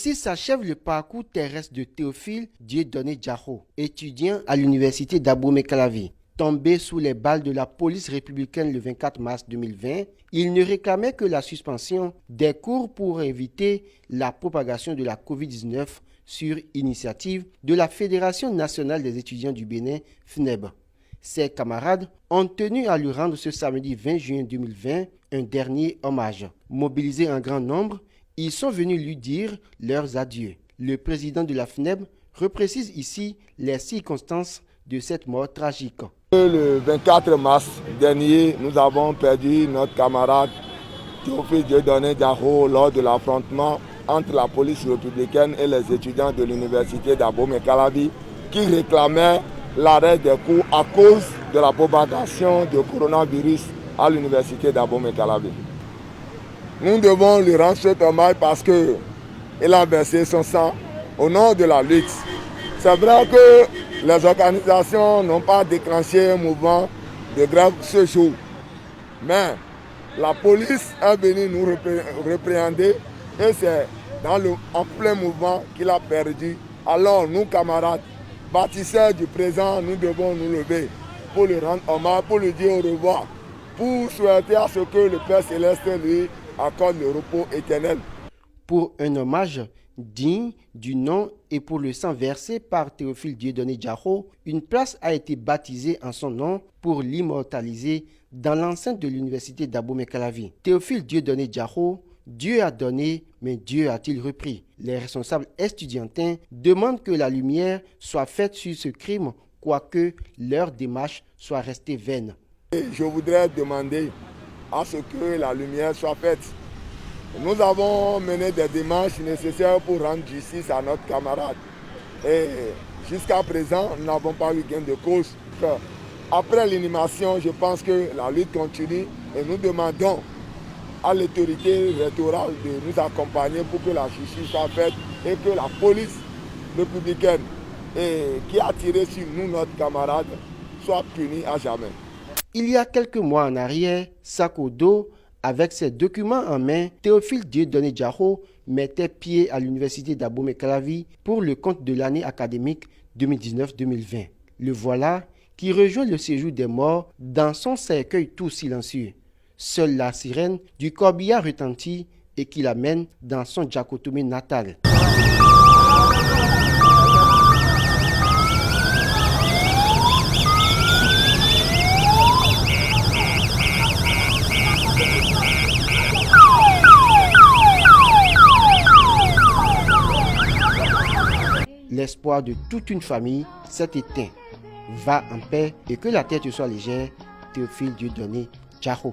Ainsi s'achève le parcours terrestre de Théophile Dieudonné Diarho, étudiant à l'université d'Abomey-Calavi. Tombé sous les balles de la police républicaine le 24 mars 2020, il ne réclamait que la suspension des cours pour éviter la propagation de la COVID-19 sur initiative de la Fédération nationale des étudiants du Bénin, FNEB. Ses camarades ont tenu à lui rendre ce samedi 20 juin 2020 un dernier hommage. Mobilisés en grand nombre, ils sont venus lui dire leurs adieux. Le président de la FNEB reprécise ici les circonstances de cette mort tragique. Le 24 mars dernier, nous avons perdu notre camarade Théophile Dieudonné Diarho lors de l'affrontement entre la police républicaine et les étudiants de l'université d'Abomey-Calavi qui réclamaient l'arrêt des cours à cause de la propagation du coronavirus à l'université d'Abomey-Calavi. Nous devons lui rendre cet hommage parce qu'il a versé son sang au nom de la lutte. C'est vrai que les organisations n'ont pas déclenché un mouvement de grève ce jour. Mais la police est venue nous répréhender et c'est en plein mouvement qu'il a perdu. Alors nous, camarades, bâtisseurs du présent, nous devons nous lever pour lui rendre hommage, pour lui dire au revoir, pour souhaiter à ce que le Père Céleste lui accorde le repos éternel. Pour un hommage digne du nom et pour le sang versé par Théophile Dieudonné Diarho, une place a été baptisée en son nom pour l'immortaliser dans l'enceinte de l'université d'Abomey-Calavi. Théophile Dieudonné Diarho, Dieu a donné, mais Dieu a-t-il repris? Les responsables estudiantins demandent que la lumière soit faite sur ce crime, quoique leur démarche soit restée vaine. Je voudrais demander à ce que la lumière soit faite. Nous avons mené des démarches nécessaires pour rendre justice à notre camarade. Et jusqu'à présent, nous n'avons pas eu gain de cause. Après l'inhumation, je pense que la lutte continue et nous demandons à l'autorité rectorale de nous accompagner pour que la justice soit faite et que la police républicaine qui a tiré sur nous, notre camarade, soit punie à jamais. Il y a quelques mois en arrière, sac au dos, avec ses documents en main, Théophile Dieudonné Diarho mettait pied à l'université d'Abomey-Calavi pour le compte de l'année académique 2019-2020. Le voilà qui rejoint le séjour des morts dans son cercueil tout silencieux. Seule la sirène du corbillard retentit et qui l'amène dans son Diacotomé natal. L'espoir de toute une famille s'est éteint. Va en paix et que la tête soit légère. Théophile Dieudonné Diarho.